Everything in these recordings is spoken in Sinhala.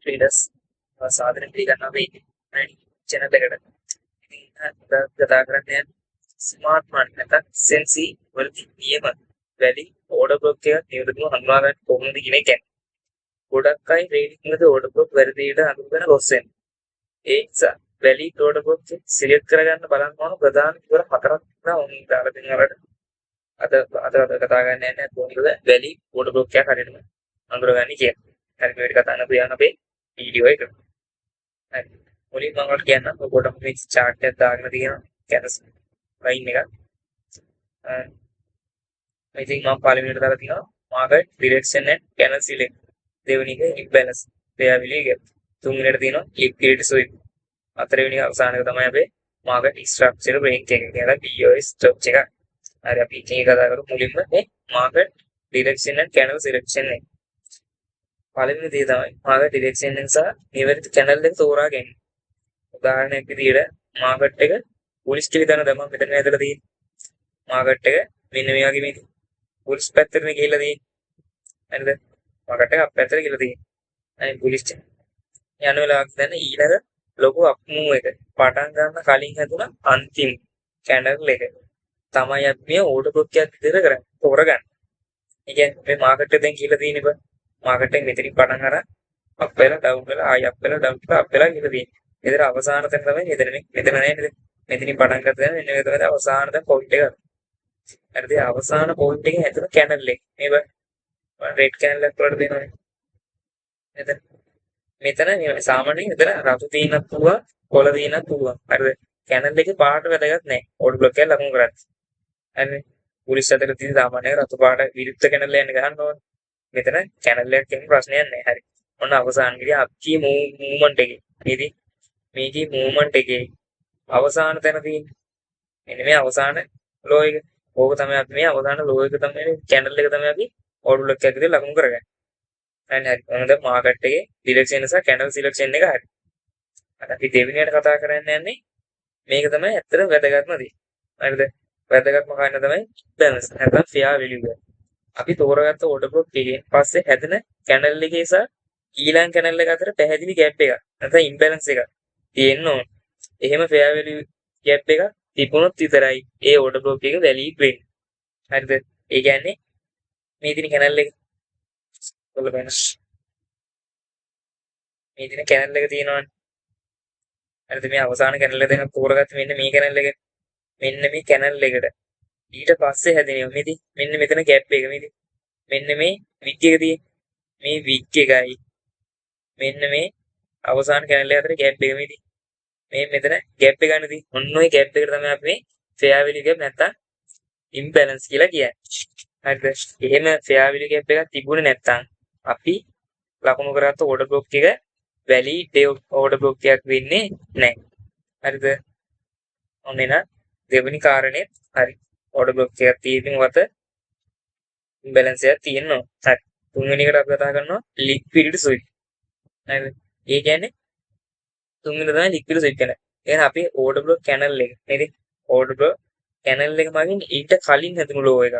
ට්‍රේඩර්ස් සාධන පිළිගන්නවා මේ channel එකට. ඉතින් අද කතා කරන්නේ ස්මාර්ට් මාකට් නැත්නම් සෙන්සි වලදී නියම වැඩි ඕඩර් බ්ලොක් එකක් නියුතුව හඳුනා ගන්න කොහොමද කියන එක. ගොඩක් අය ට්‍රේඩින් වලදී ඕඩර් බ්ලොක් වැරදියට හඳුනගෙන ලොස් වෙනවා. ඒ නිසා වැලිඩ් ඕඩර් බ්ලොක් සිලෙක්ට් කරගන්න බලන්න ඕන ප්‍රධාන විවර හතරක් තමයි උන් දාලා දෙන වලට. අද කතා කරන්න යන්නේ කොහොමද වැලිඩ් ඕඩර් බ්ලොක් එකක් හරියටම අඳුරගන්නේ කියලා. හරි මේක කතා කරන්න පුයන් අපේ වීඩියෝ එක. හරි. මුලින්ම මම ඔයාලට කියන්නම් ඔකට මේ chart එක දාගෙන තියෙනවා කැනස් ලයින් එක. ඉතින් මම පළවෙනිට දාලා තියෙනවා market direction and candle select. දෙවෙනි එක imbalance fairly gap. තුන්වෙනිට තියෙනවා liquidity sweep. හතරවෙනි අවසාන එක තමයි අපේ market structure break එක කියලා POS stop එක. හරි අපි ඉතින් කතා කරමු මුලින්ම මේ market direction and candle selection එක. පළවෙනි දේ තමයි market direction එක සහ නිවැරදි channel එක තෝරා ගැනීම. උදාහරණයක් විදිහට market එක bullish කියලා දැන දැම්මම මෙතන ඇදලා තියෙන්නේ. market එක මෙන්න මේ වගේ මේ bullish පැත්තට ගිහිල්ලා තියෙන්නේ. හරිද? market එක up පැත්තට ගිහිල්ලා තියෙන්නේ. අනිත් bullish යන වෙලාවක් දැන් ඊළඟ ලොකු up move එක පටන් ගන්න කලින් හැදුන අන්තිම candle එක තමයි අපි මේ order block එකක් විදිහට කරන්නේ. තෝරගන්න. ඒ කියන්නේ මේ market එක දැන් කියලා තියෙන්නේ බා. market එක මෙතනින් පටන් අරන් up වෙලා down වෙලා ආයි up වෙලා down වෙලා up වෙලා කියලා තියෙන්නේ. ඒතර අවසාන තැන තමයි මෙතන නෑ නේද? මෙතනින් පටන් ගත්තා මෙන්න මේ තමයි අවසාන තැන point එක. හරිද? අවසාන point එකේ හැදුන candle එක. මේ red candle එක වලට දෙනවනේ. මෙතන සාමාන්‍යයෙන් මෙතන රතු තියෙනත් පුළුවන්, කොළ තියෙනත් පුළුවන්. හරිද? candle එකේ පාට වැදගත් නෑ. order block එක ලකුණු කරන්නේ. හරිද? පුලිස් අතර තියෙන සාමාන්‍ය රතු පාට විරුද්ධ candle යන ගන්න ඕනේ. මෙතන candle එකක් කියන ප්‍රශ්නයක් නෑ. හරි. ඔන්න අවසානයේදී අප්කී මූව්මන්ට් එකේ. මේකේ මූව්මන්ට් එකේ අවසාන තැන තියෙන්නේ. මෙන්න මේ අවසාන ලෝ එක. ඕක තමයි අපි මේ අවසාන ලෝ එක තමයි candle එක තමයි අපි order block එකක් විදිහට ලකුණු කරගන්නේ. හරි. මොනද මාකට් එකේ ඩිරෙක්ෂන් සහ candle selection එක හරි. අද අපි දෙවෙනියට කතා කරන්න යන්නේ මේක තමයි ඇත්තටම වැදගත්ම දේ. හරිද? වැදගත්ම කාරණා තමයි balance නැත්නම් fair value එක. අපි තෝරගත්ත order block එකෙන් පස්සේ හැදෙන candle එකේ සහ ඊළඟ candle එක අතර පැහැදිලි gap එකක් නැත්නම් imbalance එකක් තියෙන්න ඕන. එහෙම fair value gap එකක් තිබුණොත් විතරයි ඒ order block එක valid වෙන්නේ. හරිද? ඒ කියන්නේ මේ දින candle එක බලන්න. මේ දින candle එක තියෙනවනේ. හරිද? මේ අවසාන candle එක දෙක තෝරගත්තේ මෙන්න මේ candle එක. මෙන්න මේ candle එකට. ඊට පස්සේ හැදෙනවා මේදී මෙන්න මෙතන gap එක මේදී. මෙන්න මේ wick එක තියෙන්නේ. මේ wick එකයි මෙන්න මේ අවසාන candle එක අතර gap එක මේදී. මේ මෙතන gap එක ගන්න තියෙන්නේ. ඔන්න ඔය gap එකට තමයි අපි මේ fair value gap නැත්තම් imbalance කියලා කියන්නේ. හරිද? එහෙම fair value gap එකක් තිබුණේ නැත්තම් අපි ලකුණු කරගත්ත order block එක valid order block එකක් වෙන්නේ නැහැ. හරිද? ඔන්න එන දෙවෙනි කාරණේ හරි. order block එකක් තියෙන වත imbalance එකක් තියෙනවා. හරි. තුන්වෙනි එකට අපි කතා කරනවා liquidity sweep. හරිද? ඒ කියන්නේ තුන්වෙනි තමයි liquidity sweep කියන්නේ. එහෙනම් අපි order block channel එක නේද? order block channel එක මගින් ඊට කලින් හැදුණු low එකක්.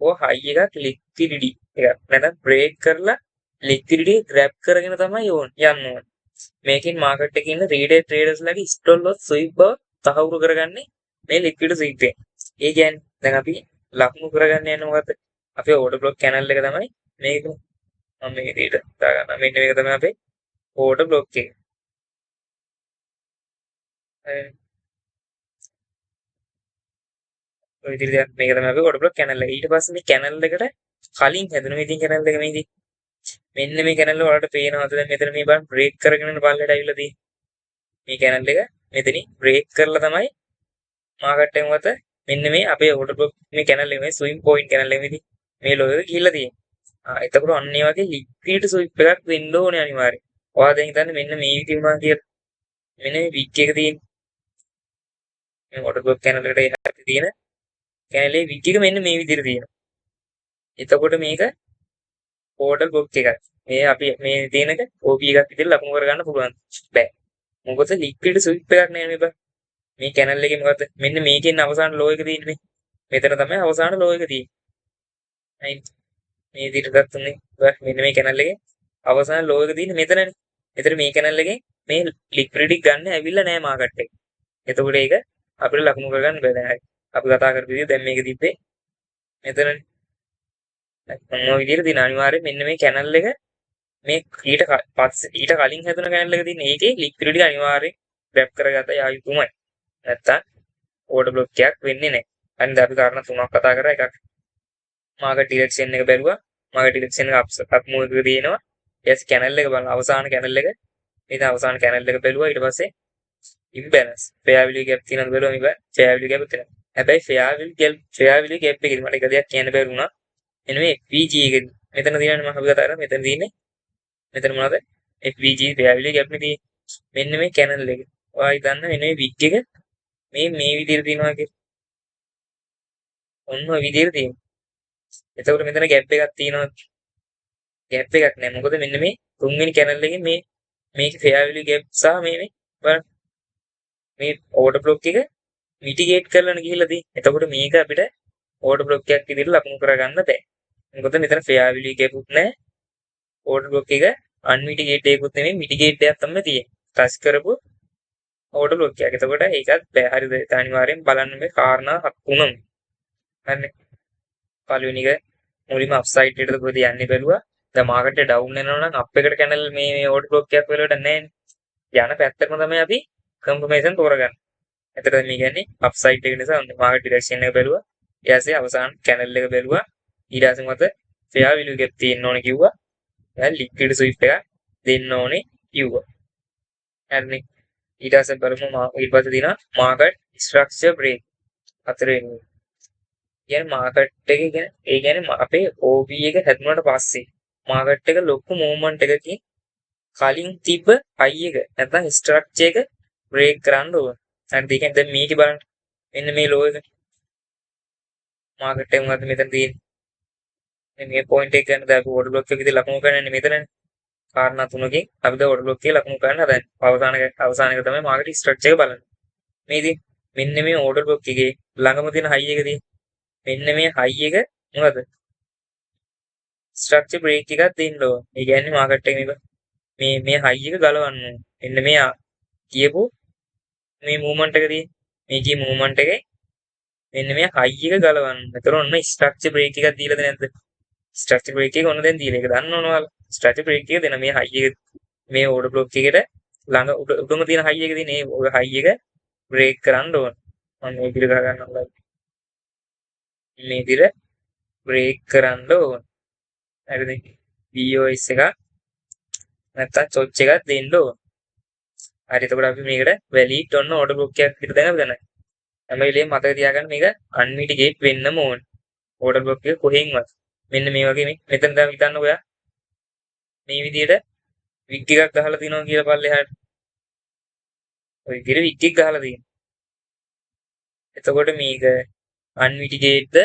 ඕ high එකක් liquidity එකක්. නැත්නම් break කරලා liquidity grab කරගෙන තමයි යන්න ඕනේ. මේකෙන් market එකේ ඉන්න retail traders ලගේ stop loss sweep බව තහවුරු කරගන්නේ මේ liquidity sweep එක. ඒ කියන්නේ දැන් අපි ලකුණු කරගන්න යන මොකද? අපේ order block channel එක තමයි මේක. මම මේ විදිහට දාගන්නවා. මෙන්න මේක තමයි අපේ order block එක. ඔය විදිහට මේක තමයි අපේ order block channel එක. ඊට පස්සේ මේ channel එකට කලින් හැදුන මේ ඉතින් channel එක මේදී මෙන්න මේ channel වලට පේනවාද දැන් මෙතන මේ බලන්න break කරගෙන යන පල්ලෙට අවිල්ලා තියෙන්නේ. මේ channel එක මෙතනින් break කරලා තමයි market එක මත මෙන්න මේ අපේ order block මේ channel එක මේ swing point channel එක මේදී මේ low එක ගිහිල්ලා තියෙන්නේ. එතකොට අන්න ඒ වගේ liquidity sweep එකක් වෙන්න ඕනේ අනිවාර්යයෙන්. ඔයා දැන් හිතන්නේ මෙන්න මේ විදිහට වුණා කියලා. මෙන්න මේ wick එක තියෙන මේ order block channel එකට එහාට තියෙන channel එකේ wick එක මෙන්න මේ විදිහට තියෙනවා. එතකොට මේක order block එකක්. මේ අපි මේ තියෙනක OP එකක් විදිහට ලකුණු කරගන්න පුළුවන්. බෑ. මොකද liquidity sweep එකක් නෑ මේ බා. මේ channel එකේ මොකද්ද? මෙන්න මේකෙන් අවසාන low එක තියෙන්නේ. මෙතන තමයි අවසාන low එක තියෙන්නේ. right මේ විදිහට ගත්තොනේ මෙන්න මේ channel එකේ අවසාන low එක තියෙන්නේ මෙතනනේ. එතන මේ කැනල් එකෙන් මේ ලික්විඩිටි ගන්න ඇවිල්ලා නැහැ මාකට් එක. එතකොට ඒක අපිට ලකුණු කරගන්න බෑ. හරි. අපි කතා කරපු විදිහ දැන් මේක තිබ්බේ මෙතනනේ. මොන විදිහට දින අනිවාර්යයෙන් මෙන්න මේ කැනල් එක මේ ඊට ඊට කලින් හැදුන කැනල් එක තියෙන ඒකේ ලික්විඩිටි අනිවාර්යෙන් ග්‍රැබ් කරගත යුතුමයි. නැත්තම් ඕඩර් බ්ලොක් එකක් වෙන්නේ නැහැ. අනිත් අපි කාරණා තුනක් කතා කරා. එකක් මාකට් ඩිරෙක්ෂන් එක බැලුවා. මාකට් ඩිරෙක්ෂන් එක අප් මූව් එකක තියෙනවා. ඊට පස්සේ කැනල් එක බලන අවසාන කැනල් එක මේ අවසාන කැනල් එක බැලුවා. ඊට පස්සේ ඉම්බැලන්ස් ෆෙයාර් වැලියු ගැප් තියෙනවද බැලුවා. මේ ෆෙයාර් වැලියු ගැප් තියෙනවා. හැබැයි ෆෙයාර් වැලියු ගැප් එකේදී මට එක දෙයක් කියන්න බැරි වුණා. එන මේ FVG එක මෙතන තියෙනනේ මම අපි කතා කරා. මෙතන තියෙන්නේ මෙතන මොනවද? FVG ෆෙයාර් වැලියු ගැප් නේ තියෙන්නේ. මෙන්න මේ කැනල් එක. ඔයයි දන්න මෙන්න මේ වික් එක මේ විදිහට තියෙනවා කියලා. ඔන්න ඔය විදිහට තියෙනවා. එතකොට මෙතන ගැප් එකක් තියෙනවා. ගැප් එකක් නෑ. මොකද මෙන්න මේ තුන්වෙනි කැනල් එකේ මේක ෆෙයාර් වැලියු ගැප් සහ මේ බලන්න මේ ඕඩර් බ්ලොක් එක මිටිගේට් කරලානේ ගිහිල්ලා තියෙන්නේ. එතකොට මේක අපිට ඕඩර් බ්ලොක් එකක් විදිහට ලකුණු කරගන්න බෑ. මොකද මෙතන ෆෙයාර් වැලියු ගැපුත් නෑ. ඕඩර් බ්ලොක් එක අන්මිටිගේට් එකකුත් නෙමෙයි මිටිගේට් එකක් තමයි තියෙන්නේ. ටච් කරපු ඕඩර් බ්ලොක් එකක්. එතකොට ඒකත් බෑ. හරිද? ඒක අනිවාර්යෙන් බලන්න මේ කාරණා තුනම. හරිනේ. පළවෙනි එක මුලින්ම අප්සයිඩ් එකටද කොහෙද යන්නේ බැලුවා. දැන් මාකට් එක ඩවුන් වෙනවා නම් අප් එකට කැනල් මේ ඕඩර් බ්ලොක් එකක් වෙලට නැහැ. යන පැත්තටම තමයි අපි කන්ෆර්මේෂන් තෝරගන්නේ. එතකොට මේ කියන්නේ අප්සයිඩ් එක නිසා මාකට් ඩිරෙක්ෂන් එක බැලුවා. ඊට පස්සේ අවසාන කැනල් එක බැලුවා. ඊට පස්සේ මත ෆෙයාර් වැලියු ගැප් තියෙන්න ඕනේ කිව්වා. දැන් ලික්විඩ් ස්විප් එක දෙන්න ඕනේ කිව්වා. හරිනේ. ඊට පස්සේ බලමු ඊට පස්සේ දිනා මාකට් ස්ට්‍රක්චර් බ්‍රේක් හතරවෙනි. කියන්නේ මාකට් එකේ ඒ කියන්නේ අපේ OB එක හැදුනට පස්සේ මාකට් එක ලොකු මූවමන්ට් එකකින් කලින් තිබ්බ හයි එක නැත්නම් ස්ට්‍රක්චර් එක බ්‍රේක් කරන්න ඕන. හරිද? ඒ කියන්නේ දැන් මේක බලන්න. මෙන්න මේ ලෝ එක. මාකට් එක මොකද්ද මෙතන තියෙන්නේ? මේ පොයින්ට් එක ගන්න දාපු ඕඩර් බ්ලොක් එකේදී ලකුණු කරන්නේ මෙතනනේ. කාරණා තුනකින් අපි ද ඕඩර් බ්ලොක් එකේ ලකුණු කරන්න හදන්නේ. අවසාන එක තමයි මාකට් ස්ට්‍රක්චර් එක බලන්නේ. මේදී මෙන්න මේ ඕඩර් බ්ලොක් එකේ ළඟම තියෙන හයි එක තියෙන්නේ. මෙන්න මේ හයි එක මොකද? ස්ට්‍රක්චර් බ්‍රේක් එකක් දෙන්න ඕන. ඒ කියන්නේ මාකට් එක මේ හයි එක ගලවන්න ඕන. මෙන්න මේ කියපු මේ මූවමන්ට් එක තියෙන්නේ. මේ කිය මූවමන්ට් එකේ මෙන්න මේ හයි එක ගලවන්න. ඒතර ඔන්න ස්ට්‍රක්චර් බ්‍රේක් එකක් දීලාද නැද්ද? ස්ට්‍රක්චර් බ්‍රේක් එක ඔන්න දැන් දීලා. ඒක දන්න ඕන ඔයාලා. ස්ට්‍රක්චර් බ්‍රේක් එක දෙන මේ හයි එක මේ ඕඩර් බ්ලොක් එකේට ළඟ උඩම තියෙන හයි එක තියෙන ඔය හයි එක බ්‍රේක් කරන්න ඕන. මම මේ විදිහට ගහ ගන්නවා. මේ විදිහට බ්‍රේක් කරන්න ඕන. හරිද? BOS එක නැත්තම් චොච් එකක් දෙන්න ඕන. හරි එතකොට අපි මේකට වැලිඩ් ඔන්න ඕඩර් බ්ලොක් එකක් විතර දැන් අපි දන්නවා. හැම වෙලේම මතක තියාගන්න මේක අන්මිටිගේට් වෙන්නම ඕන. ඕඩර් බ්ලොක් එක කොහෙන්වත්. මෙන්න මේ වගේ මෙතන දැන් හිතන්න ඔයා මේ විදිහට වික් එකක් ගහලා තිනවා කියලා පල්ලෙහාට. ඔය විදිහට වික් එකක් ගහලා තියෙනවා. එතකොට මේක අන්මිටිගේට්ද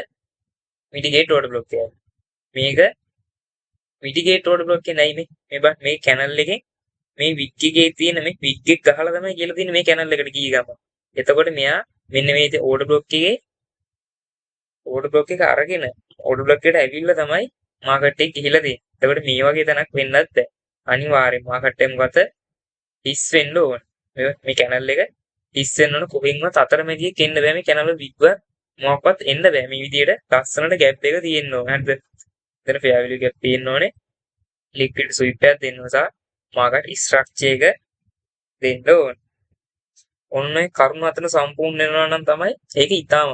මිටිගේට් ඕඩර් බ්ලොක් එකක්. මේක මිටිගේට් ඕඩර් බ්ලොක් එකේ නැයි මේ බලන්න මේ කැනල් එකේ මේ වික් එකේ තියෙන මේ වික් එක ගහලා තමයි කියලා තියෙන්නේ මේ කැනල් එකට ගිය ගම. එතකොට මෙයා මෙන්න මේ ඕඩර් බ්ලොක් එක අරගෙන ඕඩර් බ්ලොක් එකට ඇවිල්ලා තමයි මාකට් එක ගිහිලා තියෙන්නේ. එතකොට මේ වගේ තැනක් වෙන්නත් බෑ. අනිවාර්යෙන් මාකට් එක මොකද හිස් වෙන්න ඕන. මේ කැනල් එක හිස් වෙන්න ඕන කොහෙන්වත් අතරමැදියක එන්න බෑ. මේ කැනල් වල විග්ව මොකක්වත් එන්න බෑ. මේ විදියට ලස්සනට ගැප් එක තියෙන්න ඕන. හරිද? එතන ෆෙයාර් වැලියු ගැප් තියෙන්න ඕනේ. ලික්විඩ් ස්විප් එකක් දෙන්න නිසා මාකට් ස්ට්‍රක්චර් එක දෙන්න ඕන. ඔන්න ඒ කරුණු අතර සම්පූර්ණ වෙනවා නම් තමයි ඒක ඊටාම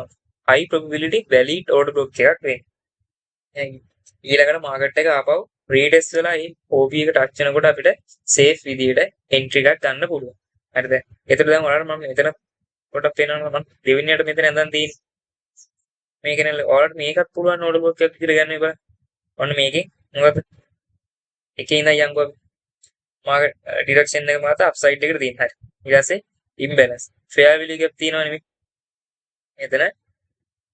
high probability valid order block එකක් වෙන්නේ. ඊළඟට මාකට් එක ආපහු රීටෙස්ට් වෙලා මේ OP එක ටච් වෙනකොට අපිට සේෆ් විදියට එන්ට්‍රි එකක් ගන්න පුළුවන්. හරිද? ඒතර දැන් ඔයාලට මම මෙතන පොඩක් පේනවා මම දෙවෙනියට මෙතන ඇඳන් තියෙන්නේ. මේක නේ ඔයාලට මේකත් පුළුවන් order block එකක් විදියට ගන්න එපා. ඔන්න මේකේ මොකද? එකේ ඉඳන් යන්කෝ මාකට් ඩිරෙක්ෂන් එක මත අප්සයිඩ් එකට තියෙන. හරි. ඊට පස්සේ ඉම්බැලන්ස් ෆෙයාර් වැලියු ගැප් තියෙනවා නෙමෙයි. එතන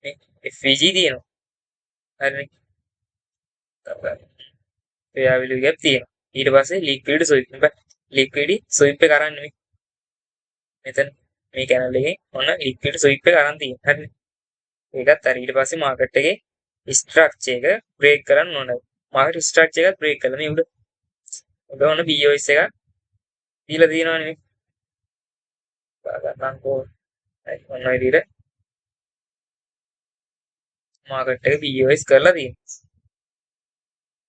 මේ FVG තියෙනවා. හරිනේ. ෆෙයාර් වැලියු ගැප් තියෙනවා. ඊට පස්සේ ලික්විඩ් ස්විප් එක අරන් නෙමෙයි. මෙතන මේ කැනල් එකේ ඔන්න ලික්විඩ් ස්විප් එක අරන් තියෙනවා. හරිනේ. ඒකත් හරි. ඊට පස්සේ මාකට් එකේ ස්ට්‍රක්චර් එක බ්‍රේක් කරන්න ඕනේ. මාකට් ස්ට්‍රක්චර් එකත් බ්‍රේක් කළා මේ උඩ ඔන්න BOS එක දීලා තියෙනවනේ ගන්නම්කෝ ඔන්න ඔය විදිහට මාකට් එක POS කරලා තියෙනවා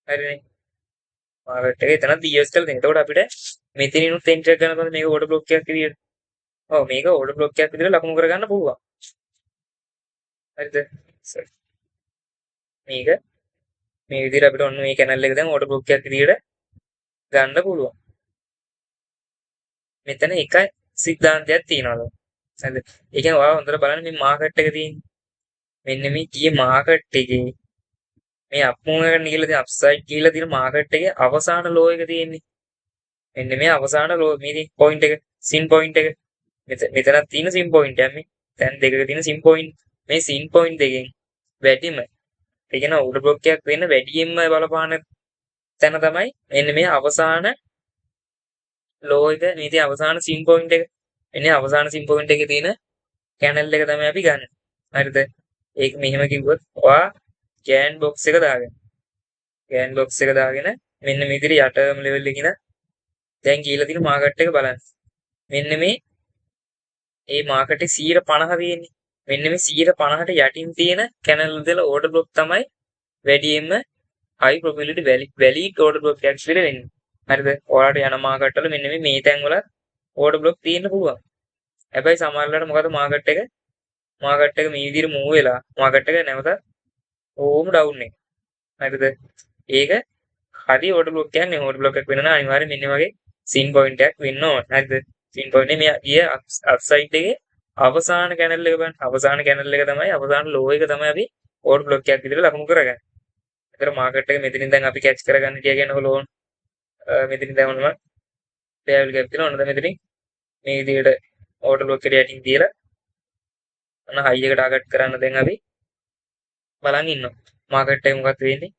හරිනේ මාකට් එක එතන POS කරලා තියෙනවා එතකොට අපිට මෙතනිනුත් එන්ටර් කරනකොට මේක ඕඩර් බ්ලොක් එකක් විදියට ඔව් මේක ඕඩර් බ්ලොක් එකක් විදියට ලකුණු කරගන්න පුළුවන් හරිද මේක මේ විදිහට අපිට ඔන්න මේ කැනල් එක දැන් ඕඩර් බ්ලොක් එකක් විදියට ගන්න පුළුවන් මෙතන එකයි සිද්ධාන්තයක් තියෙනවා හරිද ඒ කියන්නේ ඔයාලා හොඳට බලන්න මේ මාකට් එක තියෙන්නේ මෙන්න මේ කී මාකට් එකේ මේ අප් මූව් එකට ගිහලා තියෙන අප්සයිඩ් ගිහලා තියෙන මාකට් එකේ අවසාන ලෝ එක තියෙන්නේ මෙන්න මේ අවසාන ලෝ මේ පොයින්ට් එක සින් පොයින්ට් එක මෙතනක් තියෙන සින් පොයින්ට් එකක් මේ දැන් දෙකක තියෙන සින් පොයින්ට් මේ සින් පොයින්ට් දෙකෙන් වැඩිම ඒ කියන ඕඩර් බ්ලොක් එකක් වෙන්න වැඩියෙන්ම බලපාන තැන තමයි මෙන්න මේ අවසාන ලෝ එක මේ තියෙන අවසාන සින් පොයින්ට් එක එන්නේ අවසාන සින් පොයින්ට් එකේ තියෙන කැනල් එක තමයි අපි ගන්න හරිද ඒක මෙහෙම කිව්වොත් ඔයා ගෑන් බොක්ස් එක දාගෙන මෙන්න මේ විදිහට යටම ලෙවල් එකකින් දැන් කියලා තියෙන මාකට් එක බලන්න මෙන්න මේ මාකට් එක 150 තියෙන්නේ මෙන්න මේ 150ට යටින් තියෙන කැනල් වල ඕඩර් බ්ලොක් තමයි වැඩියෙන්ම high probability valid order block එකක් විතර වෙන්නේ හරිද ඔයාලට යන මාකට් වල මෙන්න මේ තැන් වල ඕඩර් බ්ලොක් තියෙන්න පුළුවන් හැබැයි සමහරවිට මොකද මාකට් එක මේ විදිහට මූව් වෙලා මාකට් එක නැවත ඕම ඩවුන් එක හරිද ඒක හරි ඕඩර් බ්ලොක් කියන්නේ ඕඩර් බ්ලොක් එකක් වෙනවා නම් අනිවාර්යයෙන් මෙන්න වගේ සින් පොයින්ට් එකක් වෙන්න ඕන හරිද සින් පොයින්ට් එක මේ ගිය අප්සයිඩ් එකේ අවසාන කැනල් එක බලන්න අවසාන කැනල් එක තමයි අවසාන ලෝ එක තමයි අපි ඕඩර් බ්ලොක් එකක් විදිහට ලකුණු කරගන්නේ ඒතර මාකට් එක මෙතනින් දැන් අපි කැච් කරගන්න කියනකොට ලෝන් මෙතනින් දැන් මොනවද ටේබල් එකක් තියෙනවා ඔන්න දැන් මෙතනින් මේ විදිහට ඕඩර් බ්ලොක් එකට යටින් තියලා ඔන්න හයි එක ටාගට් කරන්න දැන් අපි බලන් ඉන්නවා මාකට් එක මොකක්ද වෙන්නේ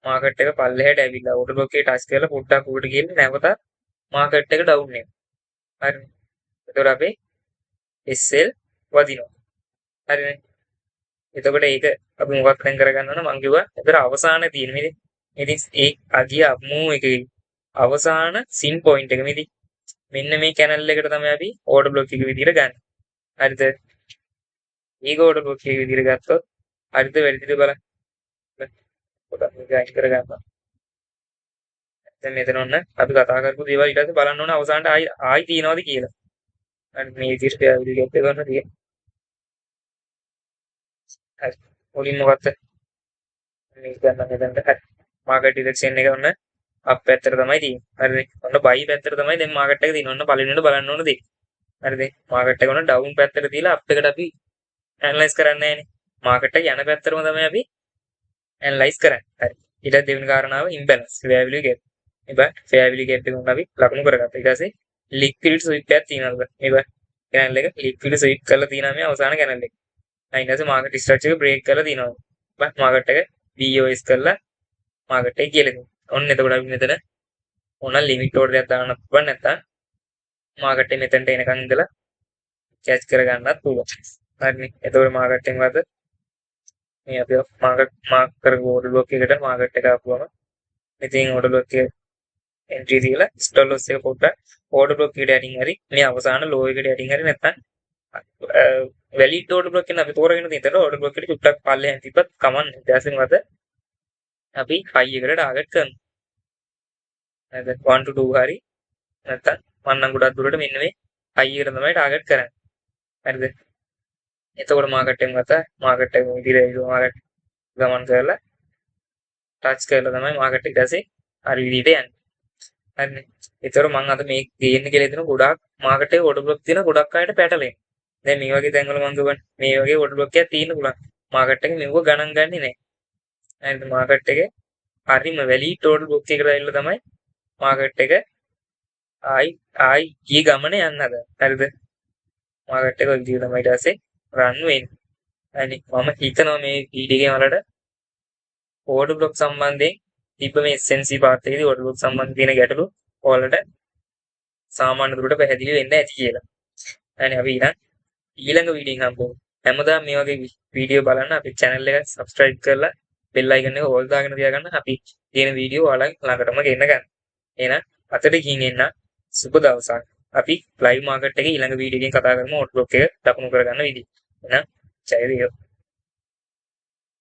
මාකට් එක පල්ලෙහාට ඇවිල්ලා ඕඩර් බ්ලොක් එක ටච් කරලා පොඩ්ඩක් උඩට ගිහින් නැවත මාකට් එක ඩවුන් වෙනවා හරිනේ එතකොට අපි SL වදිනවා හරිනේ එතකොට ඒක අපි මොකක් දැන් කරගන්න ඕන මං කිව්වා ඒතර අවසානයේ තියෙන මේ ඉතින් ඒ අගිය අප් මූව් එකේ අවසාන සින් පොයින්ට් එක මෙදී මෙන්න මේ කැනල් එකට තමයි අපි ඕඩර් බ්ලොක් එක විදිහට ගන්න. හරිද? ඒක ඕඩර් බ්ලොක් එක විදිහට ගත්තොත් හරිද වැඩිද බලන්න. පොඩක් මේක අයින් කරගන්නවා. දැන් මෙතන ඔන්න අපි කතා කරපු දේවල් ඊට පස්සේ බලන්න ඕන අවසානට ආයි තියනවාද කියලා. හරි මේ විදිහට වීඩියෝ එකක් ගන්න තියෙනවා. හරි. මුලින්ම මොකක්ද? මේක ගන්න මෙතනට හරි. මාකට් ඩිරෙක්ෂන් එක ඔන්න අප් පැත්තට තමයි තියෙන්නේ. හරිද? ඔන්න බයි පැත්තට තමයි දැන් මාකට් එක තියෙන්නේ. ඔන්න පළවෙනිට බලන්න ඕන දේ. හරිද? මාකට් එක ඔන්න ඩවුන් පැත්තට තියලා අප් එකට අපි ඇනලයිස් කරන්නේ නැහැනේ. මාකට් එක යන පැත්තටම තමයි අපි ඇනලයිස් කරන්නේ. හරි. ඊට දෙවෙනි කාරණාව ඉම්බැලන්ස් ෆෙයාර් වැලියු ගැප්. මේ ෆෙයාර් වැලියු ගැප් එක උන් අපි ලකුණු කරගත්තා. ඊට පස්සේ ලික්විඩ් ස්විප් එකක් තියෙනවා. මේ කැනල් එක ලික්විඩ් ස්විප් කරලා තියෙනවා මේ අවසාන කැනල් එක. ඊට පස්සේ මාකට් ස්ට්‍රක්චර් එක බ්‍රේක් කරලා තියෙනවා. මාකට් එක BOS කරලා මාකට් එක කියලා දෙනවා. ඔන්න එතකොට අපි මෙතන ඕන ලිමිට් ඕඩර් එකක් දාන්න පුළුවන් නැත්නම් මාකට් එක මෙතනට එනකන් ඉඳලා කැච් කරගන්නත් පුළුවන්. හරිනේ. එතකොට මාකට් එකෙන් වද මේ අපි මාක් කරපු ඕඩර් බ්ලොක් එකට මාකට් එක ආපුවම ඉතින් ඕඩර් බ්ලොක් එක එන්ට්‍රි දීලා ස්ටොප් ලොස් එක පොඩ්ඩක් ඕඩර් බ්ලොක් එකට යටින් හරි මේ අවසාන ලෝ එකට යටින් හරි නැත්නම් වැලිඩ් ඕඩර් බ්ලොක් එක අපි තෝරගෙන තියෙනවා ඕඩර් බ්ලොක් එකට චුට්ටක් පල්ලෙහාන් තිබ්බත් කමන්නේ. ඊට පස්සේ වද අපි 5 එකට ටාගට් කරනවා. හරිද 1 to 2 හරි නැත්නම් මම නම් ගොඩක් දුරට මෙන්න මේ 5 එකට තමයි ටාගට් කරන්නේ. හරිද? එතකොට මාකට් එකෙන් ගත්තා මාකට් එක විදිහට මාකට් ගමන් කරලා ටච් කරලා තමයි මාකට් එක දැසේ හරි විදිහට යන්නේ. හරිනේ. ඒතර මම අද මේ ගේන්න කියලා හිතන ගොඩාක් මාකට් එකේ ඕඩර් බ්ලොක් තියෙන ගොඩක් අයට පැටලෙන. දැන් මේ වගේ තැන්වල මම ගමන් මේ වගේ ඕඩර් බ්ලොක් එකක් තියෙන්න පුළුවන්. මාකට් එකේ මෙව ගණන් ගන්නේ නැහැ. හරිද? මාකට් එකේ හරිම වැලිඩ් ඕඩර් බ්ලොක් එකකට ඇවිල්ලා තමයි මාකට් එක ආයි ගිය ගමනේ යන්න හදන. හරිද? මාකට් එක විදිහට තමයි ඊට පස්සේ රන් වෙන්නේ. හරි මම හිතනවා මේ වීඩියෝ එකේ වලට ඕඩර් බ්ලොක් සම්බන්ධයෙන් තිබ්බ මේ එසෙන්සි පාත් එකේදී ඕඩර් බ්ලොක් සම්බන්ධ තියෙන ගැටලු ඔයාලට සාමාන්‍ය දුරට පැහැදිලි වෙන්න ඇති කියලා. හරි අපි ඊළඟ වීඩියෝෙන් හම්බෙමු. හැමදාම මේ වගේ වීඩියෝ බලන්න අපේ channel එක subscribe කරලා bell icon එක all දාගෙන තියාගන්න අපි තියෙන වීඩියෝ ඔයාලා ළඟටම ගෙන්න ගන්න. එහෙනම් අතට ගිහින් එන්න සුබ දවසක්. අපි ලයිව් මාකට් එකේ ඊළඟ වීඩියෝ එකකින් කතා කරමු ඕඩ් බ්ලොක් එක දකුණු කරගන්න විදිහ. එහෙනම් ජය වේවා.